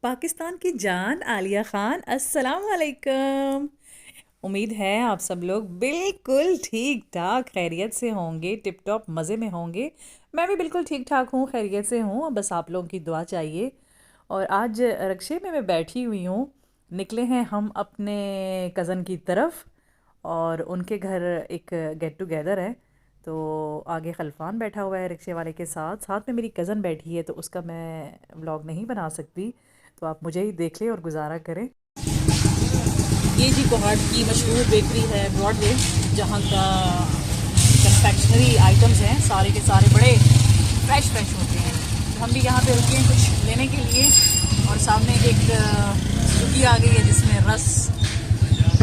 पाकिस्तान की जान आलिया खान, अस्सलाम वालेकुम। उम्मीद है आप सब लोग बिल्कुल ठीक ठाक खैरियत से होंगे, टिप टॉप मज़े में होंगे। मैं भी बिल्कुल ठीक ठाक हूँ, खैरियत से हूँ, बस आप लोगों की दुआ चाहिए। और आज रक्शे में मैं बैठी हुई हूँ। निकले हैं हम अपने कज़न की तरफ और उनके घर एक गेट टुगेदर है। तो आगे खलफान बैठा हुआ है रिक्शे वाले के साथ साथ में मेरी कज़न बैठी है, तो उसका मैं व्लॉग नहीं बना सकती। तो आप मुझे ही देख लें और गुजारा करें। ये जी कोहाट की मशहूर बेकरी है ब्रॉडवे, जहाँ का कन्फेक्शनरी आइटम्स हैं सारे के सारे बड़े फ्रेश फ्रेश होते हैं। तो हम भी यहाँ पे रुके हैं कुछ लेने के लिए और सामने एक स्कूटी आ गई है जिसमें रस,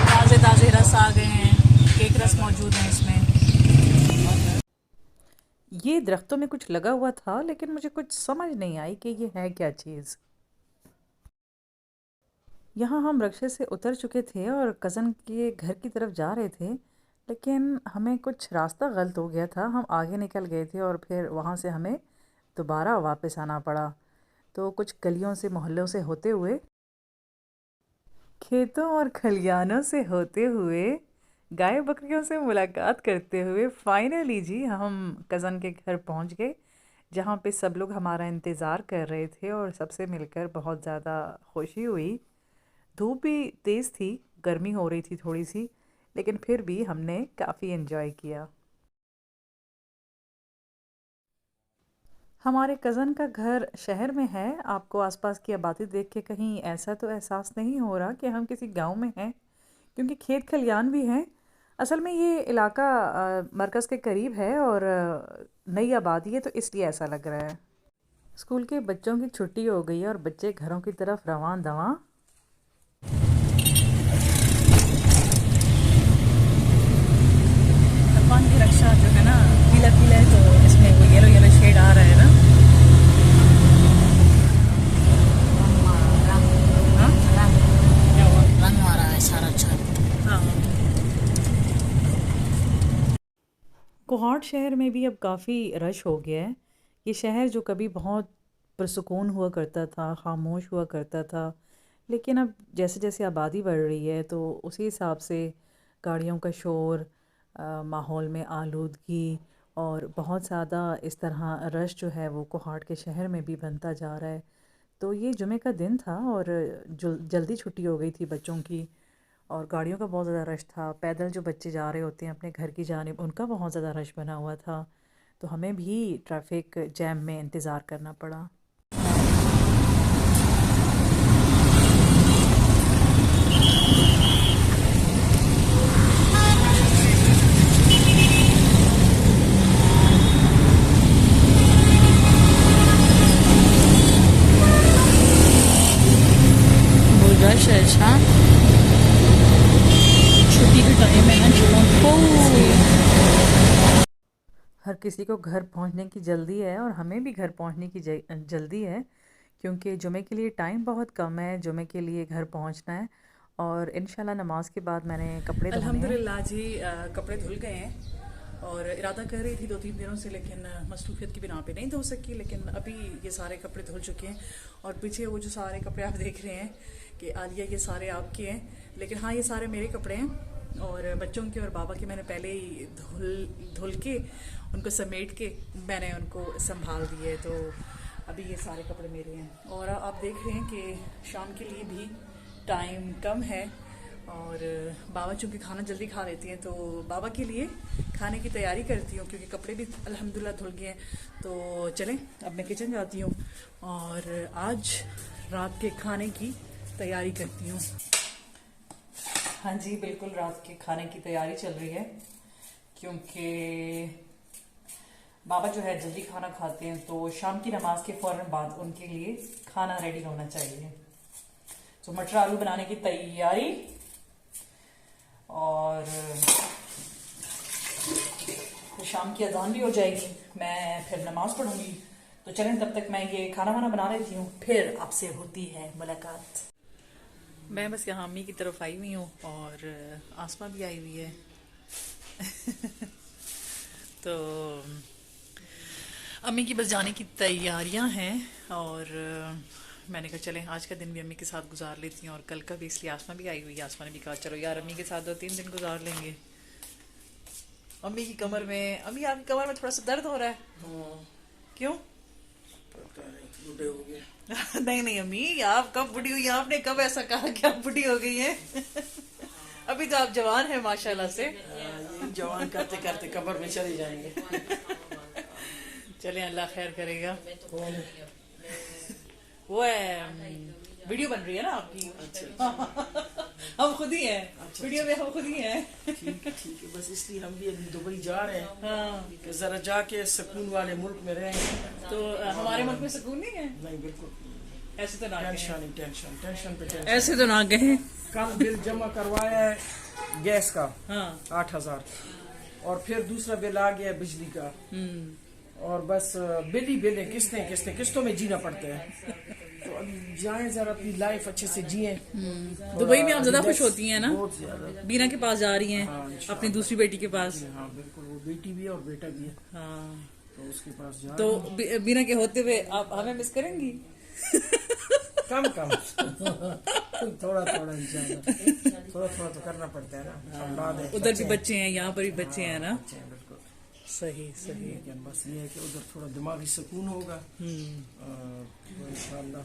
ताज़े ताज़े रस आ गए हैं, केक रस मौजूद हैं इसमें। ये दरख्तों में कुछ लगा हुआ था लेकिन मुझे कुछ समझ नहीं आई कि ये है क्या चीज़। यहाँ हम रिक्शे से उतर चुके थे और कज़न के घर की तरफ जा रहे थे, लेकिन हमें कुछ रास्ता गलत हो गया था। हम आगे निकल गए थे और फिर वहाँ से हमें दोबारा वापस आना पड़ा। तो कुछ गलियों से मोहल्लों से होते हुए, खेतों और खलियानों से होते हुए, गाय बकरियों से मुलाकात करते हुए फाइनली जी हम कज़न के घर पहुँच गए, जहाँ पे सब लोग हमारा इंतज़ार कर रहे थे और सबसे मिलकर बहुत ज़्यादा खुशी हुई। धूप भी तेज़ थी, गर्मी हो रही थी थोड़ी सी, लेकिन फिर भी हमने काफ़ी एंजॉय किया। हमारे कज़न का घर शहर में है। आपको आसपास की आबादी देख के कहीं ऐसा तो एहसास नहीं हो रहा कि हम किसी गांव में हैं, क्योंकि खेत खलियान भी हैं। असल में ये इलाका मरकज़ के करीब है और नई आबादी है, तो इसलिए ऐसा लग रहा है। स्कूल के बच्चों की छुट्टी हो गई है और बच्चे घरों की तरफ रवां दवां। तूफान की रक्षा जो है ना, पीला पीला है, तो इसमें वो येलो येलो शेड आ रहा है ना। हाँ? क्या हुआ? रंग मारा है सारा छत। हाँ। कोहाट शहर में भी अब काफ़ी रश हो गया है। ये शहर जो कभी बहुत पुरसुकून हुआ करता था, खामोश हुआ करता था, लेकिन अब जैसे जैसे आबादी बढ़ रही है तो उसी हिसाब से गाड़ियों का शोर, माहौल में आलूदगी और बहुत ज़्यादा इस तरह रश जो है वो कोहाट के शहर में भी बनता जा रहा है। तो ये जुमे का दिन था और जल्दी छुट्टी हो गई थी बच्चों की और गाड़ियों का बहुत ज़्यादा रश था। पैदल जो बच्चे जा रहे होते हैं अपने घर की जानिब, उनका बहुत ज़्यादा रश बना हुआ था। तो हमें भी ट्रैफिक जैम में इंतज़ार करना पड़ा। वो रश है अच्छा। छुट्टी का टाइम है ना जुम्मों की, हर किसी को घर पहुंचने की जल्दी है और हमें भी घर पहुंचने की जल्दी है, क्योंकि जुमे के लिए टाइम बहुत कम है। जुमे के लिए घर पहुंचना है और इंशाल्लाह नमाज के बाद मैंने कपड़े धोने हैं। अल्हम्दुलिल्लाह जी, कपड़े धुल गए हैं और इरादा कर रही थी 2-3 दिनों से, लेकिन मसरूफियत की बिना पे नहीं धो सकी। लेकिन अभी ये सारे कपड़े धुल चुके हैं और पीछे वो जो सारे कपड़े आप देख रहे हैं कि आलिया, ये सारे आपके हैं, लेकिन हाँ ये सारे मेरे कपड़े हैं और बच्चों के और बाबा के मैंने पहले ही धुल धुल के उनको समेट के मैंने उनको संभाल दिए। तो अभी ये सारे कपड़े मेरे हैं और आप देख रहे हैं कि शाम के लिए भी टाइम कम है और बाबा चूँकि खाना जल्दी खा लेती हैं, तो बाबा के लिए खाने की तैयारी करती हूँ क्योंकि कपड़े भी अल्हम्दुलिल्लाह धुल गए हैं। तो चलें अब मैं किचन जाती हूँ और आज रात के खाने की तैयारी करती हूँ। हाँ जी, बिल्कुल रात के खाने की तैयारी चल रही है क्योंकि बाबा जो है जल्दी खाना खाते हैं, तो शाम की नमाज के फौरन बाद उनके लिए खाना रेडी होना चाहिए। तो मटर आलू बनाने की तैयारी और फिर शाम की अजान भी हो जाएगी, मैं फिर नमाज पढ़ूंगी। तो चलें तब तक मैं ये खाना वाना बना लेती हूँ, फिर आपसे होती है मुलाकात। मैं बस यहाँ अम्मी की तरफ आई हुई हूँ और आसमा भी आई हुई है। तो अम्मी की बस जाने की तैयारियां हैं और मैंने कहा चलें आज का दिन भी अम्मी के साथ गुजार लेती हैं और कल का भी, इसलिए आसमा भी आई हुई है। आसमा ने भी कहा चलो यार अम्मी के साथ 2-3 दिन गुजार लेंगे। अम्मी की कमर में, अम्मी आपकी कमर में थोड़ा सा दर्द हो रहा है, क्यों? पता नहीं, बूढ़े हो गए। नहीं नहीं अम्मी, आप कब बुढ़ी हुई? आपने कब ऐसा कहा कि आप बुढ़ी हो गई हैं? अभी तो आप जवान हैं माशाल्लाह से। ये जवान करते करते कब्र में चले जाएंगे। चले अल्लाह खैर करेगा। कौन? वो है वीडियो बन रही है ना आपकी। अच्छा। हम खुद ही हैं अच्छा, वीडियो में, हम खुद ही हैं। ठीक है, बस इसलिए हम भी अभी दुबई जा रहे हैं हाँ, कि जरा जाके सुकून वाले मुल्क में रहेंगे। तो हमारे मुल्क में सुकून नहीं है? नहीं बिल्कुल नहीं। ऐसे तो ना गए हैं। टेंशन पे टेंशन। ऐसे तो ना गए हैं। कल बिल जमा करवाया है गैस का हाँ 8,000, और फिर दूसरा बिल आ गया बिजली का, और बस बिल ही बिल है, किस्तों में जीना पड़ता है। तो अभी जाएं जरा अपनी लाइफ अच्छे से जिए। दुबई में आप ज्यादा खुश होती हैं ना? बहुत ज्यादा। बीना के पास जा रही हैं, हाँ, इंशाल्लाह। अपनी दूसरी बेटी के पास। हाँ बिल्कुल, वो बेटी भी है और बेटा भी है, हाँ, तो उसके पास जा तो रहे हैं। बीना के होते हुए आप हमें मिस करेंगी? कम थोड़ा इंशाल्लाह, थोड़ा तो करना पड़ता है ना। औलाद है, उधर भी बच्चे हैं। बच्चे हैं, यहाँ पर भी बच्चे हैं ना। बच्चे हैं, बिल्कुल सही सही। लेकिन बस ये है कि उधर थोड़ा दिमागी सुकून होगा, तो इंशाल्लाह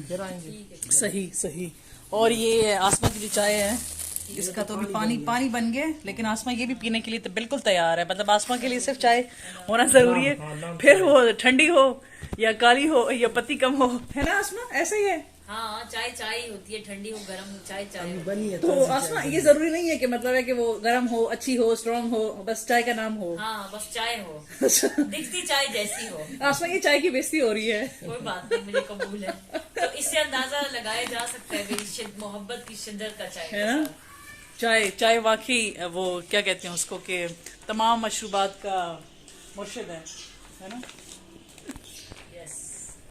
फिर आएंगे। सही सही। और ये आसमा की जो चाय है, इसका तो अभी पानी बन गया, लेकिन आसमा ये भी पीने के लिए तो बिल्कुल तैयार है। मतलब आसमा के लिए सिर्फ चाय होना जरूरी है, फिर वो ठंडी हो या काली हो या पत्ती कम हो, है ना आसमा? ऐसा ही है। हाँ, चाय चाय ही होती है, ठंडी हो गरम हो, चाय चाय हो। बनी है तो आसमा ये जरूरी नहीं है कि मतलब है कि वो गर्म हो, अच्छी हो, स्ट्रांग हो, बस चाय का नाम हो। हाँ, बस चाय हो, दिखती चाय जैसी हो। आसमा ये चाय की बेइज्जती हो रही है। कोई बात नहीं, मुझे कबूल है। तो इससे अंदाजा लगाया जा सकता है मेरी मोहब्बत की शिद्दत का चाय है ना? चाय वाकई वो क्या कहते हैं उसको कि तमाम मशरूबात का मुर्शिद है ना?